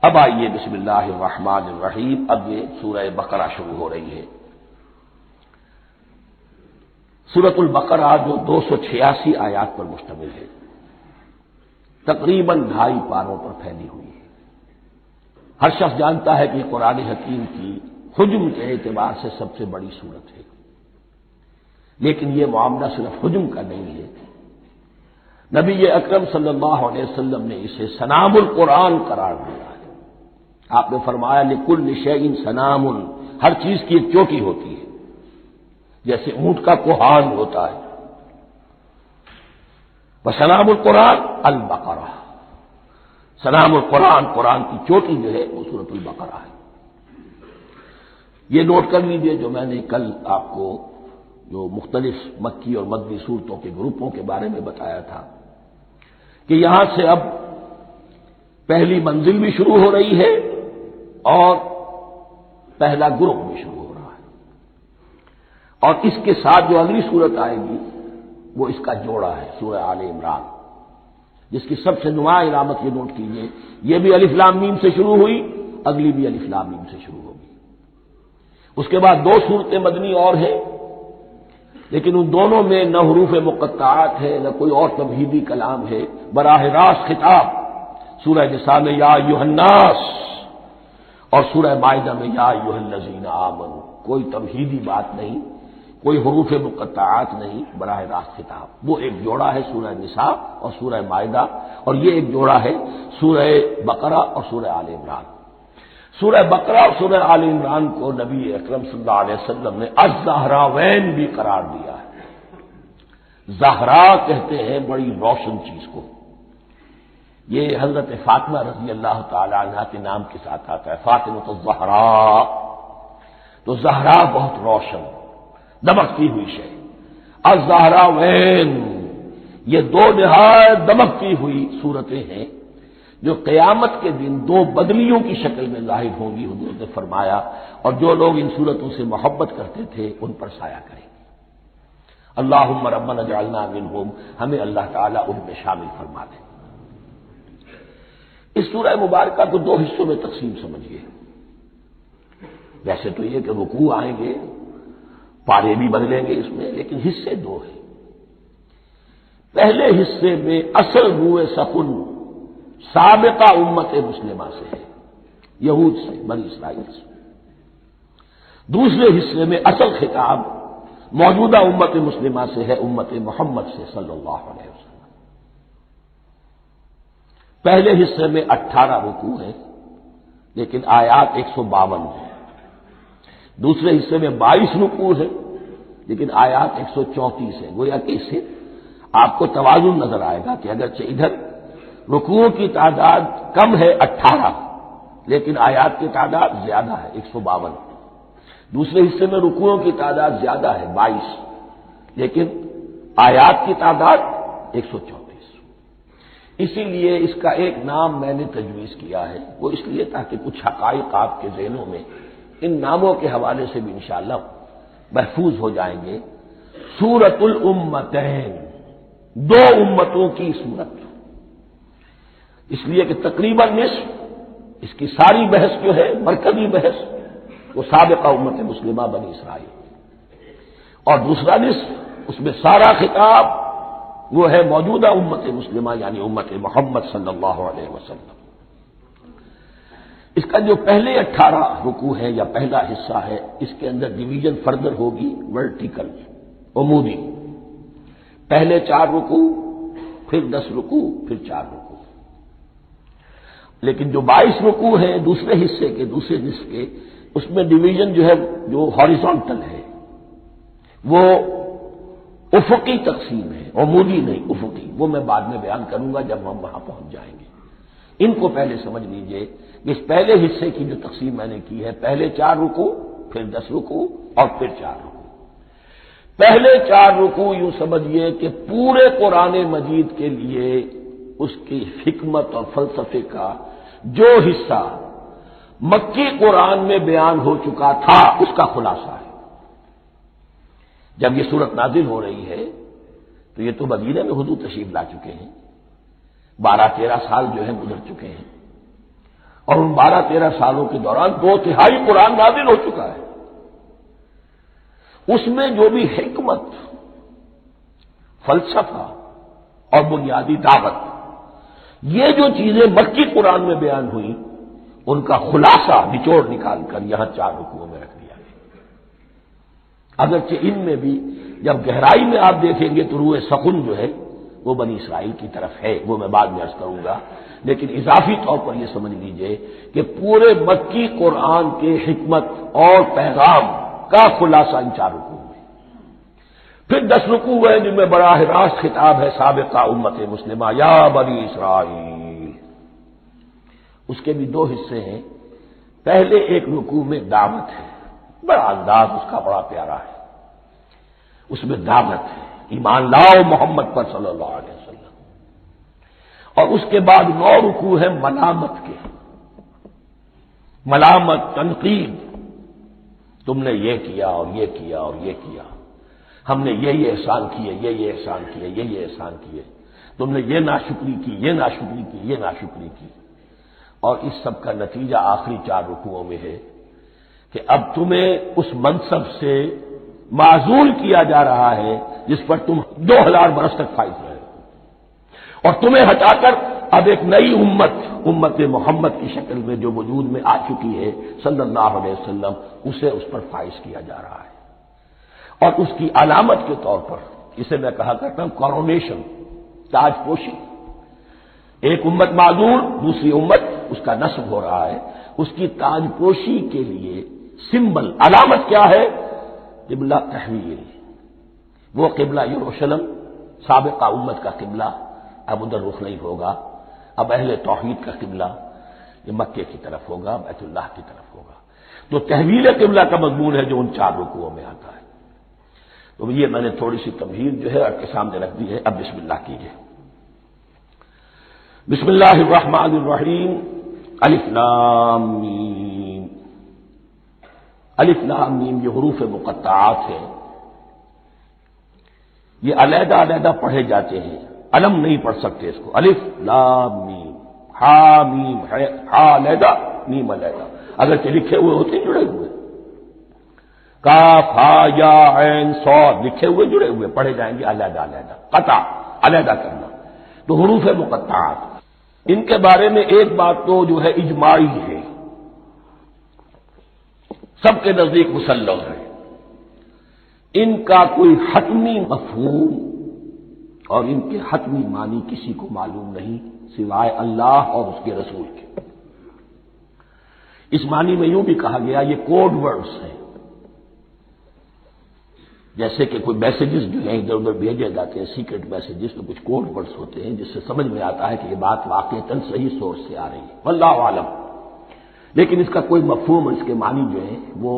اب آئیے بسم اللہ الرحمن الرحیم، اب یہ سورہ بقرہ شروع ہو رہی ہے۔ سورۃ البقرہ جو 286 آیات پر مشتمل ہے، تقریباً 2.5 پاروں پر پھیلی ہوئی ہے۔ ہر شخص جانتا ہے کہ یہ قرآن حکیم کی حجم کے اعتبار سے سب سے بڑی سورت ہے، لیکن یہ معاملہ صرف حجم کا نہیں ہے۔ نبی اکرم صلی اللہ علیہ وسلم نے اسے سنام القرآن قرار دیا ہے۔ آپ نے فرمایا لکل شیء سنام، ہر چیز کی ایک چوٹی ہوتی ہے، جیسے اونٹ کا کوہان ہوتا ہے۔ وسنام القرآن البقرہ، سنام القرآن، قرآن کی چوٹی جو ہے وہ سورۃ البقرہ ہے۔ یہ نوٹ کر لیجئے جو میں نے کل آپ کو جو مختلف مکی اور مدنی صورتوں کے گروپوں کے بارے میں بتایا تھا کہ یہاں سے اب پہلی منزل بھی شروع ہو رہی ہے اور پہلا گروپ بھی شروع ہو رہا ہے، اور اس کے ساتھ جو اگلی صورت آئے گی وہ اس کا جوڑا ہے، سورہ آل عمران، جس کی سب سے نمایاں علامت یہ نوٹ کیجیے، یہ بھی الف لام میم سے شروع ہوئی، اگلی بھی الف لام میم سے شروع ہوگی۔ اس کے بعد 2 صورتیں مدنی اور ہیں، لیکن ان دونوں میں نہ حروف مقطعات ہے نہ کوئی اور تمہیدی کلام ہے، براہ راست خطاب۔ سورہ نساء میں یا ایھا الناس اور سورہ مائدہ میں یا ایھا الذین آمنوا، کوئی تمہیدی بات نہیں، کوئی حروف مقطعات نہیں، براہ راست خطاب۔ وہ ایک جوڑا ہے سورہ نساء اور سورہ مائدہ، اور یہ ایک جوڑا ہے سورہ بقرہ اور سورہ آل عمران۔ سورہ بقرہ اور سورہ آل عمران کو نبی اکرم صلی اللہ علیہ وسلم نے الزہراوین بھی قرار دیا ہے۔ زہرا کہتے ہیں بڑی روشن چیز کو، یہ حضرت فاطمہ رضی اللہ تعالی عنہ کے نام کے ساتھ آتا ہے، فاطمۃ الزہراء، تو زہرا بہت روشن دمکتی ہوئی شے۔ الزہراوین، یہ 2 نہایت دمکتی ہوئی صورتیں ہیں جو قیامت کے دن 2 بدلیوں کی شکل میں ظاہر ہوں گی، حضور نے فرمایا، اور جو لوگ ان صورتوں سے محبت کرتے تھے ان پر سایہ کریں گے۔ اللہم ربنا اجعلنا منہم، ہمیں اللہ تعالیٰ ان میں شامل فرما دے۔ اس سورہ مبارکہ کو 2 حصوں میں تقسیم سمجھیے۔ ویسے تو یہ کہ رکوع آئیں گے، پارے بھی بدلیں گے اس میں، لیکن حصے 2 ہیں۔ پہلے حصے میں اصل روئے سخن سابقہ امت مسلمہ سے ہے، یہود سے، بنی اسرائیل سے۔ دوسرے حصے میں اصل خطاب موجودہ امت مسلمہ سے ہے، امت محمد سے صلی اللہ علیہ وسلم۔ پہلے حصے میں 18 رکوع ہیں، لیکن آیات 152 ہیں۔ دوسرے حصے میں 22 رکوع ہیں، لیکن آیات 134 ہیں۔ گویا کہ اس سے آپ کو توازن نظر آئے گا کہ اگرچہ ادھر رکوعوں کی تعداد کم ہے 18، لیکن آیات کی تعداد زیادہ ہے 152۔ دوسرے حصے میں رکوعوں کی تعداد زیادہ ہے 22، لیکن آیات کی تعداد 134۔ اسی لیے اس کا ایک نام میں نے تجویز کیا ہے، وہ اس لیے تاکہ کچھ حقائق آپ کے ذہنوں میں ان ناموں کے حوالے سے بھی انشاءاللہ محفوظ ہو جائیں گے۔ سورۃ الامتین، 2 امتوں کی سورت، اس لیے کہ تقریباً نصف اس کی ساری بحث جو ہے، مرکزی بحث، وہ سابقہ امت مسلمہ بنی اسرائیل، اور دوسرا نصف اس میں سارا خطاب وہ ہے موجودہ امت مسلمہ یعنی امت محمد صلی اللہ علیہ وسلم۔ اس کا جو پہلے 18 رکوع ہے یا پہلا حصہ ہے، اس کے اندر ڈویژن فردر ہوگی ورٹیکل، عمودی۔ پہلے 4 رکوع، پھر 10 رکوع، پھر 4 رکوع۔ لیکن جو 22 رکوع ہیں دوسرے حصے کے، دوسرے نصف کے، اس میں ڈویژن جو ہے جو ہاریزونٹل ہے، وہ افقی تقسیم ہے، عمودی نہیں، افقی۔ وہ میں بعد میں بیان کروں گا جب ہم وہاں پہنچ جائیں گے۔ ان کو پہلے سمجھ لیجئے کہ اس پہلے حصے کی جو تقسیم میں نے کی ہے، پہلے 4 رکوع، پھر 10 رکوع اور پھر 4 رکوع۔ پہلے 4 رکوع یوں سمجھیے کہ پورے قرآن مجید کے لیے اس کی حکمت اور فلسفے کا جو حصہ مکی قرآن میں بیان ہو چکا تھا اس کا خلاصہ ہے۔ جب یہ صورت نازل ہو رہی ہے تو یہ تو مدینہ میں حضور تشریف لا چکے ہیں، 12-13 سال جو ہے گزر چکے ہیں، اور ان 12-13 سالوں کے دوران 2/3 قرآن نازل ہو چکا ہے۔ اس میں جو بھی حکمت، فلسفہ اور بنیادی دعوت، یہ جو چیزیں مکی قرآن میں بیان ہوئی، ان کا خلاصہ نچوڑ نکال کر یہاں 4 رکوعوں میں رکھ دیا گیا۔ اگرچہ ان میں بھی جب گہرائی میں آپ دیکھیں گے تو روح سخن جو ہے وہ بنی اسرائیل کی طرف ہے، وہ میں بعد میں عرض کروں گا، لیکن اضافی طور پر یہ سمجھ لیجئے کہ پورے مکی قرآن کے حکمت اور پیغام کا خلاصہ ان 4 رکوعوں میں۔ پھر 10 رکوع ہیں جن میں براہ راست خطاب ہے سابقہ امت مسلمہ، یا بنی اسرائیل۔ اس کے بھی 2 حصے ہیں۔ پہلے ایک رکوع میں دعوت ہے، بڑا انداز اس کا بڑا پیارا ہے، اس میں دعوت ہے، ایمان لاؤ محمد پر صلی اللہ علیہ وسلم۔ اور اس کے بعد 9 رکوع ہیں ملامت کے، ملامت، تنقید، تم نے یہ کیا اور یہ کیا اور یہ کیا، ہم نے یہ احسان کیے، یہ احسان کیے، یہ احسان کیے، تم نے یہ ناشکری کی، یہ ناشکری کی، یہ ناشکری کی۔ اور اس سب کا نتیجہ آخری 4 رکوعوں میں ہے کہ اب تمہیں اس منصب سے معزول کیا جا رہا ہے جس پر تم 2000 برس تک فائز رہے ہو، اور تمہیں ہٹا کر اب ایک نئی امت محمد کی شکل میں جو وجود میں آ چکی ہے صلی اللہ علیہ وسلم، اسے اس پر فائز کیا جا رہا ہے۔ اور اس کی علامت کے طور پر اسے میں کہا کرتا ہوں کورونیشن، تاج پوشی۔ ایک امت معذور، دوسری امت اس کا نصب ہو رہا ہے، اس کی تاج پوشی کے لیے سمبل، علامت کیا ہے؟ قبلہ تحویل۔ وہ قبلہ یروشلم سابقہ امت کا قبلہ اب ادھر رخ نہیں ہوگا، اب اہل توحید کا قبلہ یہ مکے کی طرف ہوگا، بیت اللہ کی طرف ہوگا۔ تو تحویل قبلہ کا مضمون ہے جو ان 4 رکوعوں میں آتا ہے۔ تو یہ میں نے تھوڑی سی تمہید جو ہے آپ کے سامنے رکھ دی ہے۔ اب بسم اللہ کیجیے۔ بسم اللہ الرحمن الرحیم، الف لام میم۔ الف لام میم یہ حروف مقطعات ہیں، یہ علیحدہ علیحدہ پڑھے جاتے ہیں، علم نہیں پڑھ سکتے اس کو۔ الف لام میم، ہا میم ہے، ہا علیحدہ میم علیحدہ، اگرچہ لکھے ہوئے ہوتے ہیں جڑے ہوئے، کاف ہا یا عین صاد لکھے ہوئے جڑے ہوئے، پڑھے جائیں گے علیحدہ علیحدہ، قطع علیحدہ کرنا۔ تو حروف مقطعات، ان کے بارے میں ایک بات تو جو ہے اجماعی ہے، سب کے نزدیک مسلم ہے، ان کا کوئی حتمی مفہوم اور ان کے حتمی معنی کسی کو معلوم نہیں سوائے اللہ اور اس کے رسول کے۔ اس معنی میں یوں بھی کہا گیا یہ کوڈ ورڈز ہیں، جیسے کہ کوئی میسیجز جو ہیں ادھر ادھر بھیجے جاتے ہیں، سیکرٹ میسیجز، تو کچھ کوڈ ورڈز ہوتے ہیں جس سے سمجھ میں آتا ہے کہ یہ بات واقعتاً صحیح سورس سے آ رہی ہے، واللہ عالم۔ لیکن اس کا کوئی مفہوم اور اس کے معنی جو ہے وہ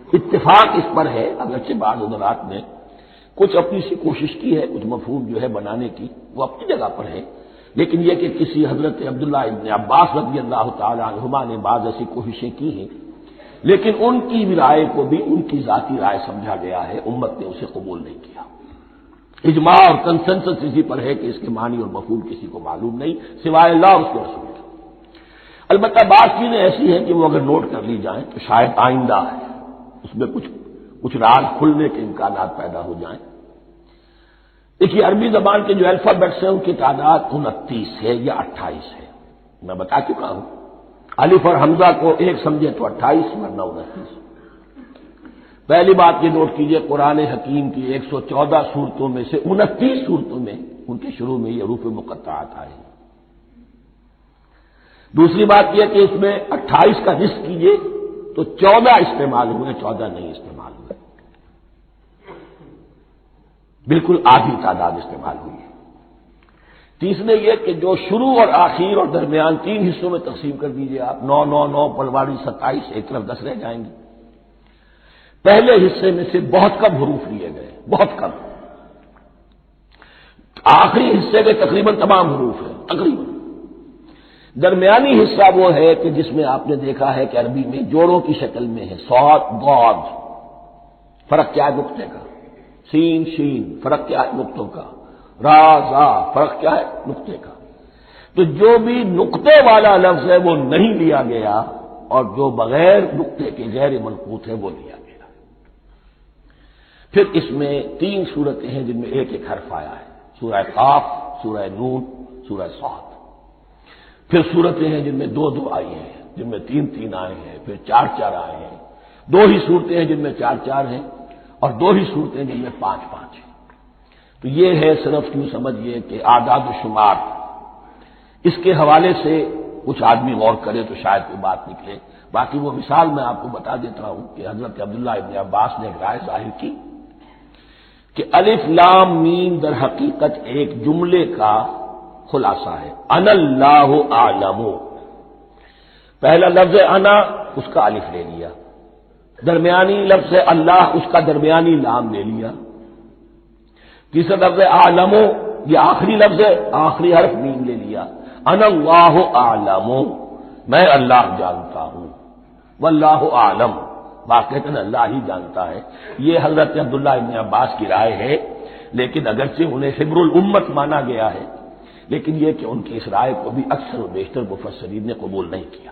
اتفاق اس پر ہے، اگرچہ بعض حضرات نے کچھ اپنی سی کوشش کی ہے، کچھ مفہوم جو ہے بنانے کی، وہ اپنی جگہ پر ہے، لیکن یہ کہ کسی حضرت عبداللہ ابن عباس رضی اللہ تعالی عنہما نے بعض ایسی کوششیں کی ہیں، لیکن ان کی رائے کو بھی ان کی ذاتی رائے سمجھا گیا ہے، امت نے اسے قبول نہیں کیا۔ اجماع اور کنسنسس اسی پر ہے کہ اس کے معنی اور مفہوم کسی کو معلوم نہیں سوائے اللہ اور اس کے رسول کے۔ البتہ بعض چیزیں ایسی ہیں کہ وہ اگر نوٹ کر لی جائیں تو شاید آئندہ ہے اس میں کچھ راز کھلنے کے امکانات پیدا ہو جائیں۔ دیکھیے عربی زبان کے جو الفابیٹس ہیں ان کی تعداد 29 ہے یا 28 ہے، میں بتا چکا ہوں۔ الف اور حمزہ کو ایک سمجھے تو 28 ورنہ 29۔ پہلی بات یہ نوٹ کیجئے، قرآن حکیم کی 114 سورتوں میں سے 29 سورتوں میں ان کے شروع میں یہ حروف مقطعات آئے ہیں۔ دوسری بات یہ کہ اس میں 28 کا نصف کیجئے تو 14 استعمال ہوئے، 14 نہیں استعمال ہوئے، بالکل آدھی تعداد استعمال ہوئی ہے۔ تیسرے یہ کہ جو شروع اور آخر اور درمیان 3 حصوں میں تقسیم کر دیجئے آپ، 9 9 9 پلواری 27، ایک طرف 10 رہ جائیں گے۔ پہلے حصے میں سے بہت کم حروف لیے گئے، بہت کم۔ آخری حصے میں تقریباً تمام حروف ہیں، تقریباً۔ درمیانی حصہ وہ ہے کہ جس میں آپ نے دیکھا ہے کہ عربی میں جوڑوں کی شکل میں ہے، صاد ضاد، فرق کیا ہے نقطے کا، سین شین فرق کیا ہے نقطوں کا، را زا فرق کیا ہے نقطے کا۔ تو جو بھی نقطے والا لفظ ہے وہ نہیں لیا گیا، اور جو بغیر نقطے کے غیر منقوط ہے وہ لیا گیا۔ پھر اس میں 3 صورتیں ہیں جن میں ایک ایک حرف آیا ہے، سورہ قاف، سورہ نون، سورہ صاد۔ پھر صورتیں ہیں جن میں 2 آئی ہیں، جن میں 3 آئے ہیں، پھر 4 آئے ہیں، 2 ہی صورتیں ہیں جن میں 4 ہیں، اور 2 ہی صورتیں جن میں 5 ہیں۔ تو یہ ہے صرف یوں سمجھیے کہ اعداد و شمار۔ اس کے حوالے سے کچھ آدمی غور کرے تو شاید کوئی بات نکلے۔ باقی وہ مثال میں آپ کو بتا دیتا ہوں کہ حضرت عبداللہ ابن عباس نے ایک رائے ظاہر کی کہ الف لام میم در حقیقت ایک جملے کا خلاصہ ہے۔ انا اللہ اعلم، پہلا لفظ انا، اس کا الف لے لیا، درمیانی لفظ اللہ، اس کا درمیانی لام لے لیا، تیسرا لفظ اعلم، یہ آخری لفظ ہے، آخری حرف میم لے لیا، انا اللہ اعلم، میں اللہ جانتا ہوں، واللہ اعلم، واقعتاً اللہ ہی جانتا ہے۔ یہ حضرت عبداللہ ابن عباس کی رائے ہے، لیکن اگرچہ انہیں حبر الامت مانا گیا ہے، لیکن یہ کہ ان کی اس رائے کو بھی اکثر و بیشتر مفسرین نے قبول نہیں کیا۔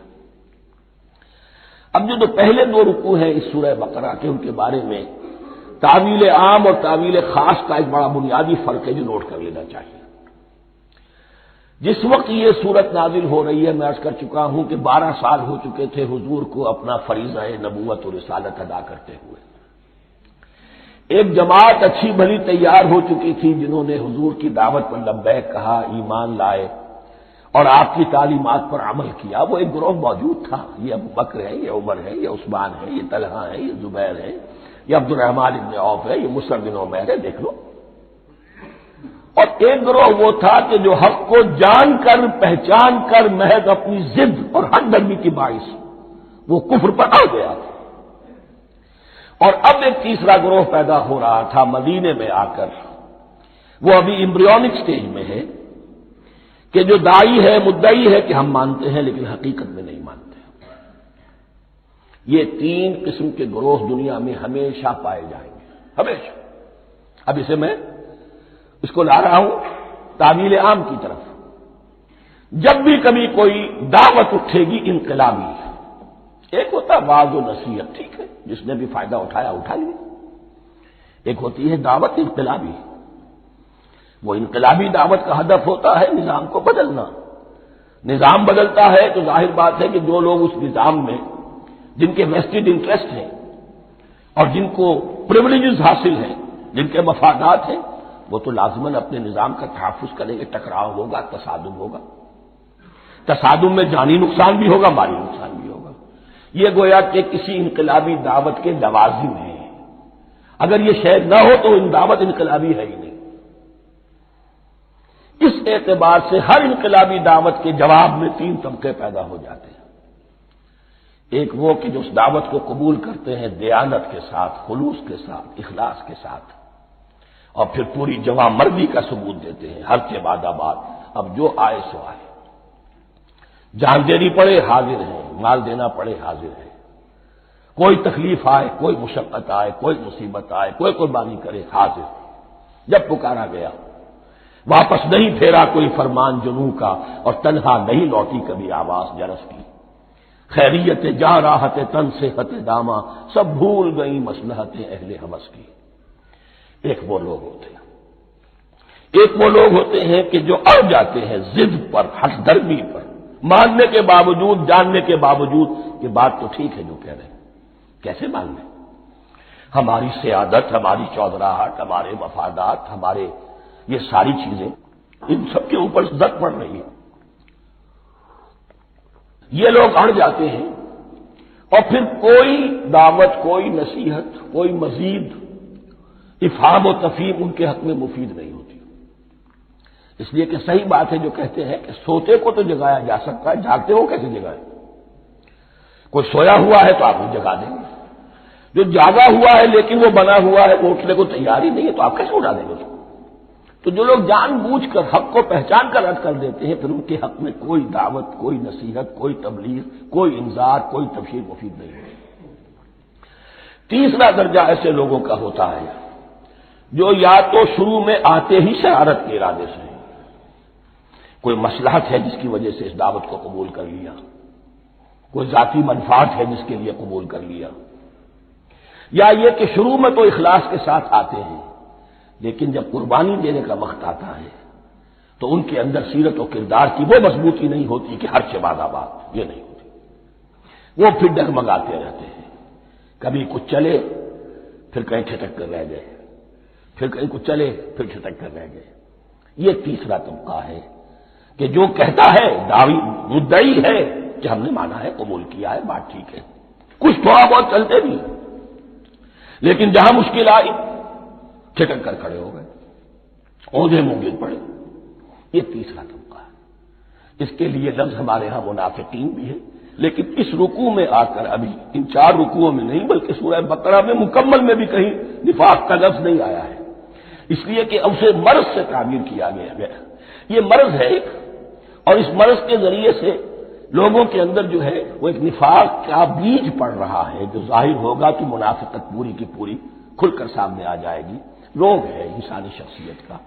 اب جو پہلے 2 رکوع ہیں اس سورہ بقرہ کے، ان کے بارے میں تعویل عام اور تعویل خاص کا ایک بڑا بنیادی فرق ہے جو نوٹ کر لینا چاہیے۔ جس وقت یہ صورت نازل ہو رہی ہے، میں عرض کر چکا ہوں کہ 12 سال ہو چکے تھے حضور کو اپنا فریضہ نبوت و رسالت ادا کرتے ہوئے۔ ایک جماعت اچھی بھلی تیار ہو چکی تھی جنہوں نے حضور کی دعوت پر لبیک کہا، ایمان لائے اور آپ کی تعلیمات پر عمل کیا۔ وہ ایک گروہ موجود تھا، یہ ابو بکر ہے، یہ عمر ہے، یہ عثمان ہے، یہ طلحہ ہے، یہ زبیر ہے، یہ عبد الرحمن ابن عوف ہے، یہ مصعب بن عمیر ہے، دیکھ لو۔ اور ایک گروہ وہ تھا کہ جو حق کو جان کر پہچان کر محض اپنی ضد اور حد درمی کی باعث وہ کفر پر آ گیا تھا۔ اور اب ایک تیسرا گروہ پیدا ہو رہا تھا مدینے میں آ کر، وہ ابھی ایمبریونک سٹیج میں ہے، کہ جو داعی ہے، مدعی ہے کہ ہم مانتے ہیں لیکن حقیقت میں نہیں مانتے۔ یہ 3 قسم کے گروہ دنیا میں ہمیشہ پائے جائیں گے، ہمیشہ۔ اب اسے میں اس کو لا رہا ہوں تعویل عام کی طرف۔ جب بھی کبھی کوئی دعوت اٹھے گی انقلابی، ایک ہوتا ہے واعظ و نصیحت، ٹھیک ہے، جس نے بھی فائدہ اٹھایا اٹھا لیا۔ ایک ہوتی ہے دعوت انقلابی، وہ انقلابی دعوت کا ہدف ہوتا ہے نظام کو بدلنا۔ نظام بدلتا ہے تو ظاہر بات ہے کہ جو لوگ اس نظام میں جن کے ویسٹڈ انٹرسٹ ہیں اور جن کو پریولیجز حاصل ہیں، جن کے مفادات ہیں، وہ تو لازماً اپنے نظام کا تحفظ کریں گے، ٹکراؤ ہوگا، تصادم ہوگا، تصادم میں جانی نقصان بھی ہوگا، مالی نقصان بھی ہوگا۔ یہ گویا کہ کسی انقلابی دعوت کے لوازم ہیں، اگر یہ شے نہ ہو تو ان دعوت انقلابی ہے ہی نہیں۔ اس اعتبار سے ہر انقلابی دعوت کے جواب میں 3 طبقے پیدا ہو جاتے ہیں۔ ایک وہ کہ جو اس دعوت کو قبول کرتے ہیں دیانت کے ساتھ، خلوص کے ساتھ، اخلاص کے ساتھ، اور پھر پوری جواں مردی کا ثبوت دیتے ہیں، ہر کے بعد آباد، اب جو آئے سو آئے، جان دینی پڑے حاضر ہیں، مال دینا پڑے حاضر ہیں، کوئی تکلیف آئے، کوئی مشقت آئے، کوئی مصیبت آئے، کوئی قربانی کرے، حاضر۔ جب پکارا گیا واپس نہیں پھیرا کوئی فرمان جنوں کا، اور تنہا نہیں لوٹی کبھی آواز جرس کی، خیریت جا راحت تن صحت داما، سب بھول گئی مصلحت اہل ہوس کی۔ ایک وہ لوگ ہوتے ہیں کہ جو اڑ جاتے ہیں ضد پر، ہٹ درمی پر، ماننے کے باوجود، جاننے کے باوجود کہ بات تو ٹھیک ہے جو کہہ رہے ہیں، کیسے مان لیں؟ ہماری سیادت، ہماری چودراہٹ، ہمارے مفادات، ہمارے یہ ساری چیزیں ان سب کے اوپر زد پڑ رہی ہے۔ یہ لوگ اڑ جاتے ہیں اور پھر کوئی دعوت، کوئی نصیحت، کوئی مزید افہام و تفہیم ان کے حق میں مفید نہیں ہوتی، اس لیے کہ صحیح بات ہے جو کہتے ہیں کہ سوتے کو تو جگایا جا سکتا ہے، جاگتے ہو کیسے جگائیں؟ کوئی سویا ہوا ہے تو آپ وہ جگا دیں گے، جو جاگا ہوا ہے لیکن وہ بنا ہوا ہے، وہ اٹھنے کو تیار ہی نہیں ہے، تو آپ کیسے اٹھا دیں گے اس کو؟ تو جو لوگ جان بوجھ کر حق کو پہچان کر رد کر دیتے ہیں، پھر ان کے حق میں کوئی دعوت، کوئی نصیحت، کوئی تبلیغ، کوئی انذار، کوئی تبشیر مفید نہیں ہے۔ تیسرا درجہ ایسے لوگوں کا ہوتا ہے جو یا تو شروع میں آتے ہی شرارت کے ارادے سے، کوئی مصلحت ہے جس کی وجہ سے اس دعوت کو قبول کر لیا، کوئی ذاتی منفعت ہے جس کے لیے قبول کر لیا، یا یہ کہ شروع میں تو اخلاص کے ساتھ آتے ہیں لیکن جب قربانی دینے کا وقت آتا ہے تو ان کے اندر سیرت و کردار کی وہ مضبوطی نہیں ہوتی کہ ہر سے بعد آباد، یہ نہیں ہوتی، وہ پھر ڈگمگاتے رہتے ہیں، کبھی کچھ چلے پھر کہیں چھٹک کر رہ گئے، پھر کہیں کچھ چلے پھر چھٹک کر رہ گئے۔ یہ تیسرا طبقہ ہے کہ جو کہتا ہے، دعوی مدعی ہے کہ ہم نے مانا ہے، قبول کیا ہے، بات ٹھیک ہے، کچھ تھوڑا بہت چلتے بھی، لیکن جہاں مشکل آئی چھٹک کر کھڑے ہو گئے، اوندھے منہ گر پڑے۔ یہ تیسرا طبقہ ہے۔ اس کے لیے لفظ ہمارے ہاں منافقین بھی ہے، لیکن اس رکوع میں آ کر ابھی ان 4 رکوعوں میں نہیں بلکہ سورہ بقرہ میں مکمل میں بھی کہیں نفاق کا لفظ نہیں آیا ہے، اس لیے کہ اسے مرض سے تعبیر کیا گیا ہے۔ یہ مرض ہے ایک، اور اس مرض کے ذریعے سے لوگوں کے اندر جو ہے وہ ایک نفاق کا بیج پڑ رہا ہے، جو ظاہر ہوگا کہ منافقت پوری کی پوری کھل کر سامنے آ جائے گی۔ روگ ہے انسانی شخصیت کا،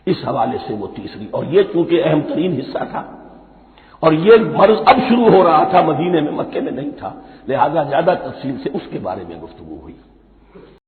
اس حوالے سے وہ تیسری، اور یہ چونکہ اہم ترین حصہ تھا اور یہ مرض اب شروع ہو رہا تھا، مدینے میں، مکے میں نہیں تھا، لہذا زیادہ تفصیل سے اس کے بارے میں گفتگو ہوئی۔